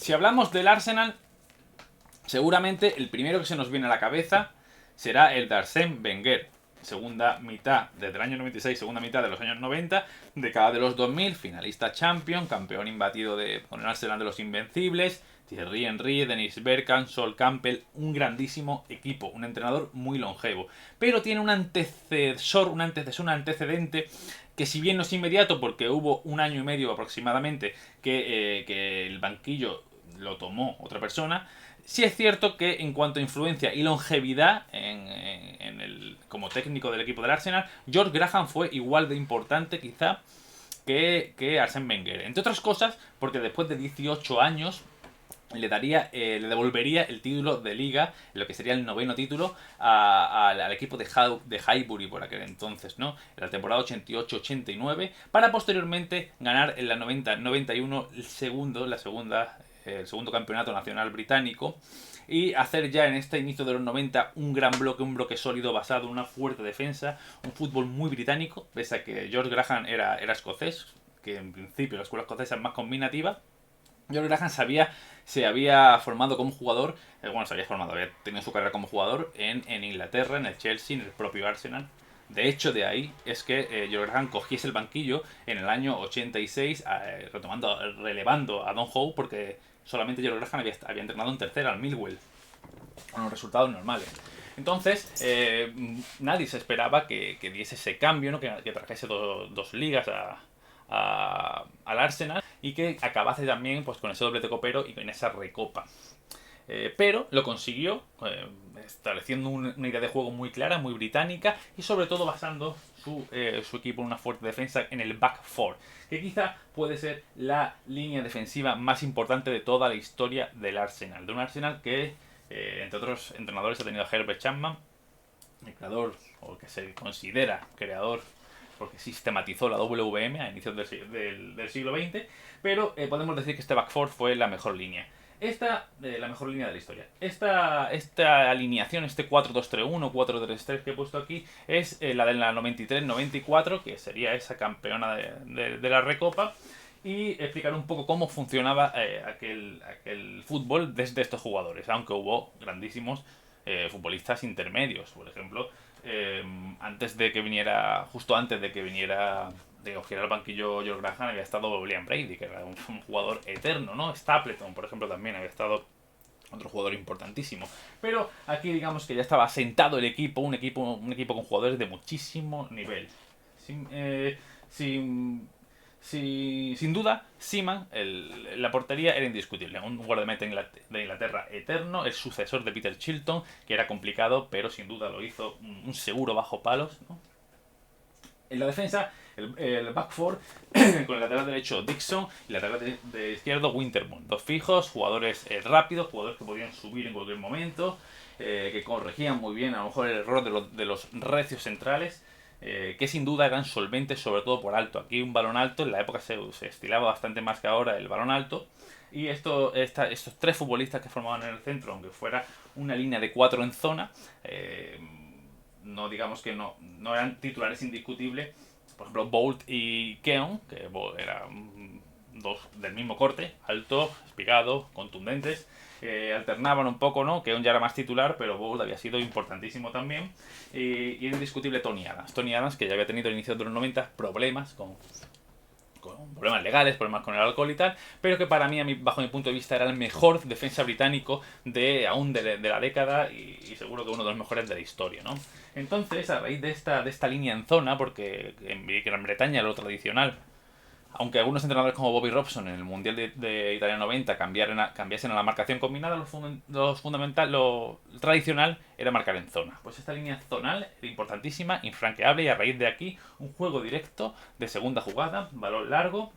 Si hablamos del Arsenal, seguramente el primero que se nos viene a la cabeza será el de Arsène Wenger. Segunda mitad desde el año 96, segunda mitad de los años 90, década de los 2000, finalista Champion, campeón imbatido con el Arsenal de los Invencibles, Thierry Henry, Dennis Bergkamp, Sol Campbell, un grandísimo equipo, un entrenador muy longevo. Pero tiene un antecedente que si bien no es inmediato porque hubo un año y medio aproximadamente que el banquillo lo tomó otra persona, sí es cierto que en cuanto a influencia y longevidad como técnico del equipo del Arsenal, George Graham fue igual de importante quizá que Arsène Wenger. Entre otras cosas, porque después de 18 años le devolvería el título de liga, lo que sería el noveno título, al equipo de Highbury por aquel entonces, ¿no? En la temporada 88-89, para posteriormente ganar en la 90-91 el segundo campeonato nacional británico y hacer ya en este inicio de los 90 un gran bloque, un bloque sólido basado en una fuerte defensa, un fútbol muy británico, pese a que George Graham era escocés, que en principio la escuela escocesa es más combinativa. George Graham se había formado como jugador, había tenido su carrera como jugador en Inglaterra, en el Chelsea, en el propio Arsenal. De hecho, de ahí es que George Graham cogiese el banquillo en el año 86, relevando a Don Howe, porque solamente George Graham había entrenado en tercera al Millwall, con unos resultados normales. Entonces, nadie se esperaba que diese ese cambio, ¿no? que trajese dos ligas al Arsenal y que acabase también pues, con ese doblete copero y con esa recopa. Pero lo consiguió, estableciendo una idea de juego muy clara, muy británica y sobre todo basando su equipo en una fuerte defensa en el back four, que quizá puede ser la línea defensiva más importante de toda la historia del Arsenal. De un Arsenal que, entre otros entrenadores, ha tenido a Herbert Chapman, el creador, o que se considera creador porque sistematizó la WM a inicios del siglo XX, pero podemos decir que este back four fue la mejor línea. La mejor línea de la historia. Esta alineación, este 4-2-3-1, 4-3-3 que he puesto aquí, es la de la 93-94, que sería esa campeona de la Recopa, y explicar un poco cómo funcionaba aquel fútbol desde estos jugadores, aunque hubo grandísimos futbolistas intermedios. Por ejemplo, justo antes de que viniera de coger al banquillo George Graham, había estado William Brady, que era un jugador eterno, ¿no? Stapleton, por ejemplo, también había estado otro jugador importantísimo. Pero aquí digamos que ya estaba asentado el equipo, un equipo con jugadores de muchísimo nivel. Sin duda, Seaman, la portería era indiscutible. Un guardameta de Inglaterra eterno, el sucesor de Peter Shilton, que era complicado, pero sin duda lo hizo un seguro bajo palos, ¿no? En la defensa, el back four, con el lateral derecho Dixon y el lateral de izquierdo Winterburn. Dos fijos, jugadores rápidos, jugadores que podían subir en cualquier momento, que corregían muy bien a lo mejor el error de los recios centrales, que sin duda eran solventes, sobre todo por alto. Aquí un balón alto, en la época se estilaba bastante más que ahora el balón alto. Y estos tres futbolistas que formaban en el centro, aunque fuera una línea de 4 en zona, no digamos que no eran titulares indiscutibles. Por ejemplo, Bolt y Keon, que eran dos del mismo corte, alto, espigado, contundentes, alternaban un poco, ¿no? Keon ya era más titular, pero Bolt había sido importantísimo también. Y era indiscutible Tony Adams. Tony Adams, que ya había tenido al inicio de los 90 problemas con problemas legales, problemas con el alcohol y tal, pero que para mí, bajo mi punto de vista, era el mejor defensa británico de la década y seguro que uno de los mejores de la historia, ¿no? Entonces, a raíz de esta línea en zona, porque en Gran Bretaña lo tradicional, aunque algunos entrenadores como Bobby Robson en el Mundial de Italia 90 cambiasen a la marcación combinada, lo tradicional era marcar en zona. Pues esta línea zonal era importantísima, infranqueable, y a raíz de aquí un juego directo de segunda jugada, balón largo,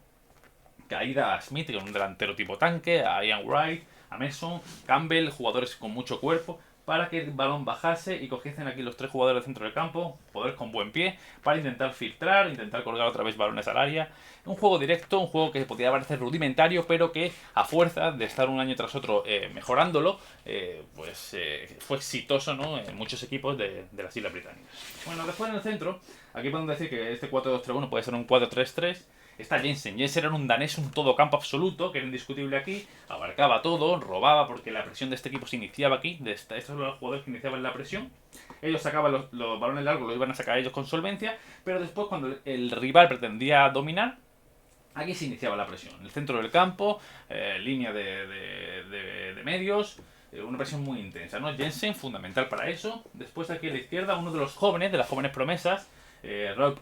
caída a Smith, que es un delantero tipo tanque, a Ian Wright, a Mason, Campbell, jugadores con mucho cuerpo, para que el balón bajase y cogiesen aquí los tres jugadores del centro del campo, jugadores con buen pie, para intentar filtrar, intentar colgar otra vez balones al área. Un juego directo, un juego que podía parecer rudimentario, pero que a fuerza de estar un año tras otro mejorándolo, fue exitoso, ¿no? En muchos equipos de las Islas Británicas. Bueno, después en el centro, aquí podemos decir que este 4-2-3-1 puede ser un 4-3-3, está Jensen. Jensen era un danés, un todo campo absoluto, que era indiscutible aquí, abarcaba todo, robaba, porque la presión de este equipo se iniciaba aquí, estos son los jugadores que iniciaban la presión. Ellos sacaban los balones largos, los iban a sacar ellos con solvencia, pero después cuando el rival pretendía dominar, aquí se iniciaba la presión. El centro del campo, línea de medios, una presión muy intensa, ¿no? Jensen, fundamental para eso. Después aquí a la izquierda, uno de los jóvenes, de las jóvenes promesas,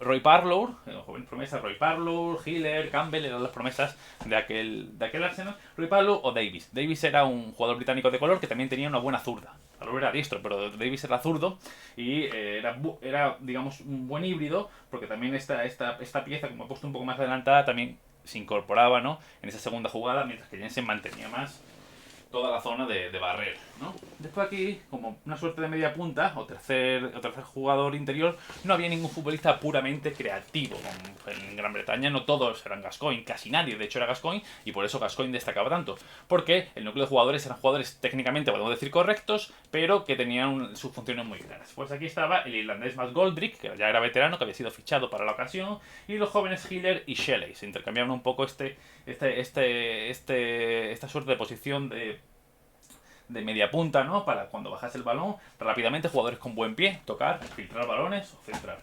Roy Parlour, jóvenes promesas, Roy Parlour, Hiller, Campbell, eran las promesas de aquel Arsenal. Roy Parlour o Davis. Davis era un jugador británico de color que también tenía una buena zurda. Parlour era diestro, pero Davis era zurdo y era, digamos, un buen híbrido, porque también esta pieza, como he puesto un poco más adelantada, también se incorporaba, ¿no?, en esa segunda jugada, mientras que Jensen mantenía más toda la zona de barrer, ¿no? Después aquí, como una suerte de media punta o tercer jugador interior, no había ningún futbolista puramente creativo. En Gran Bretaña no todos eran Gascoigne, casi nadie de hecho era Gascoigne, y por eso Gascoigne destacaba tanto, porque el núcleo de jugadores eran jugadores técnicamente, podemos decir, correctos, pero que tenían sus funciones muy claras. Pues aquí estaba el irlandés Matt Goldrick, que ya era veterano, que había sido fichado para la ocasión, y los jóvenes Hiller y Shelley. Se intercambiaban un poco esta suerte de posición de media punta, ¿no? Para cuando bajas el balón, rápidamente jugadores con buen pie, tocar, filtrar balones o centrar.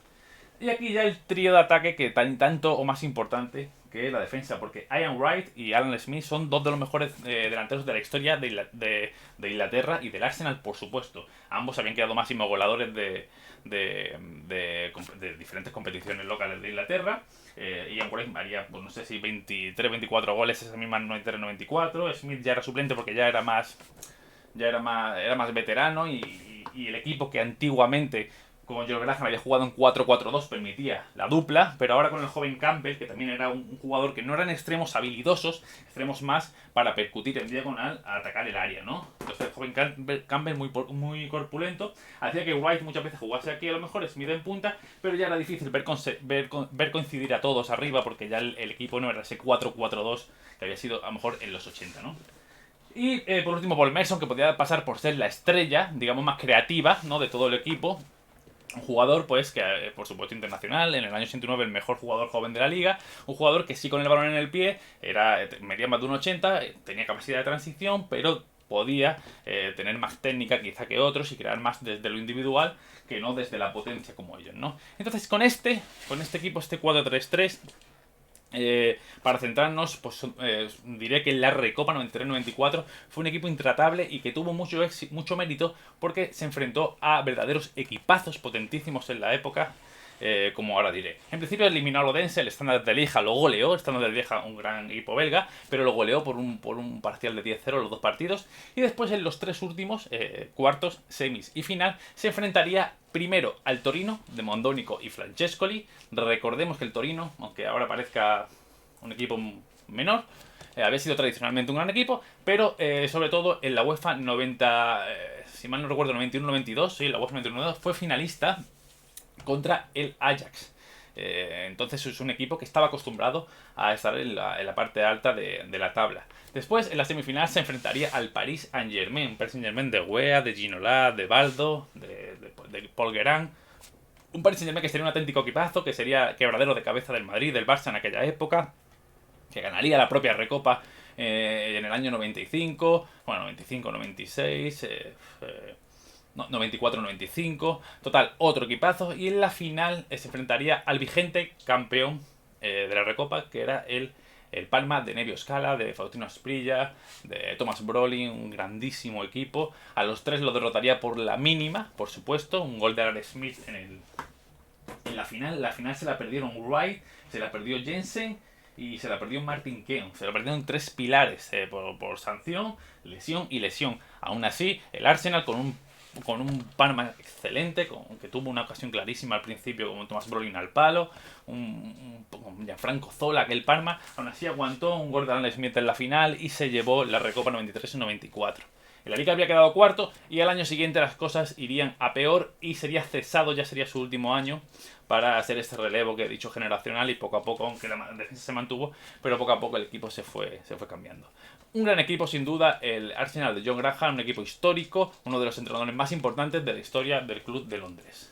Y aquí ya el trío de ataque que tanto o más importante que la defensa, porque Ian Wright y Alan Smith son dos de los mejores delanteros de la historia de Inglaterra y del Arsenal, por supuesto. Ambos habían quedado máximos goleadores de diferentes competiciones locales de Inglaterra. Ian Wright haría, pues no sé si 23, 24 goles esa misma 93-94. Smith ya era suplente porque era más veterano y el equipo que antiguamente con George Graham había jugado en 4-4-2 permitía la dupla, pero ahora con el joven Campbell, que también era un jugador que no eran extremos habilidosos, extremos más para percutir en diagonal a atacar el área, ¿no? Entonces el joven Campbell muy corpulento hacía que White muchas veces jugase aquí, a lo mejor Smith en punta, pero ya era difícil ver coincidir a todos arriba, porque ya el equipo no era ese 4-4-2 que había sido a lo mejor en los 80, ¿no? Y por último Paul Merson, que podía pasar por ser la estrella, digamos, más creativa, ¿no?, de todo el equipo. Un jugador, pues, que por supuesto internacional, en el año 89 el mejor jugador joven de la liga. Un jugador que sí, con el balón en el pie, medía más de 1,80, tenía capacidad de transición, pero podía tener más técnica quizá que otros y crear más desde lo individual que no desde la potencia como ellos, ¿no? Entonces con este equipo, este 4-3-3... para centrarnos, pues diré que la Recopa 93-94 fue un equipo intratable y que tuvo mucho mérito porque se enfrentó a verdaderos equipazos potentísimos en la época, como ahora diré. En principio eliminó a Odense, el Standard de Lieja lo goleó, el Standard de Lieja, un gran equipo belga, pero lo goleó por un parcial de 10-0 los dos partidos, y después en los tres últimos, cuartos, semis y final, se enfrentaría primero al Torino de Mondonico y Francescoli. Recordemos que el Torino, aunque ahora parezca un equipo menor, había sido tradicionalmente un gran equipo, pero sobre todo en la UEFA 90, si mal no recuerdo, 91-92, sí, la UEFA 91-92 fue finalista contra el Ajax. Entonces es un equipo que estaba acostumbrado a estar en la parte alta de la tabla. Después, en la semifinal, se enfrentaría al Paris Saint-Germain. Un Paris Saint-Germain de Wea, de Ginola, de Baldo, de Paul Guérin. Un Paris Saint-Germain que sería un auténtico equipazo, que sería quebradero de cabeza del Madrid, del Barça en aquella época, que ganaría la propia Recopa en el año 95, bueno, 95, 96... 94-95, total, otro equipazo, y en la final se enfrentaría al vigente campeón de la Recopa, que era el Palma de Nevio Scala, de Faustino Asprilla, de Thomas Brolin, un grandísimo equipo. A los tres lo derrotaría por la mínima, por supuesto, un gol de Alan Smith en la final. La final se la perdieron Wright, se la perdió Jensen y se la perdió Martin Keown. Se la perdieron tres pilares por sanción, lesión y lesión. Aún así, el Arsenal con un Palma excelente, que tuvo una ocasión clarísima al principio como Thomas Brolin al palo, un Gianfranco Zola, aquel Palma, aún así aguantó un gol de Alan Smith en la final y se llevó la Recopa 93 y 94. En la Liga había quedado cuarto y al año siguiente las cosas irían a peor y sería cesado, ya sería su último año para hacer este relevo que he dicho generacional, y poco a poco, aunque la defensa se mantuvo, pero poco a poco el equipo se fue cambiando. Un gran equipo sin duda, el Arsenal de John Graham, un equipo histórico, uno de los entrenadores más importantes de la historia del club de Londres.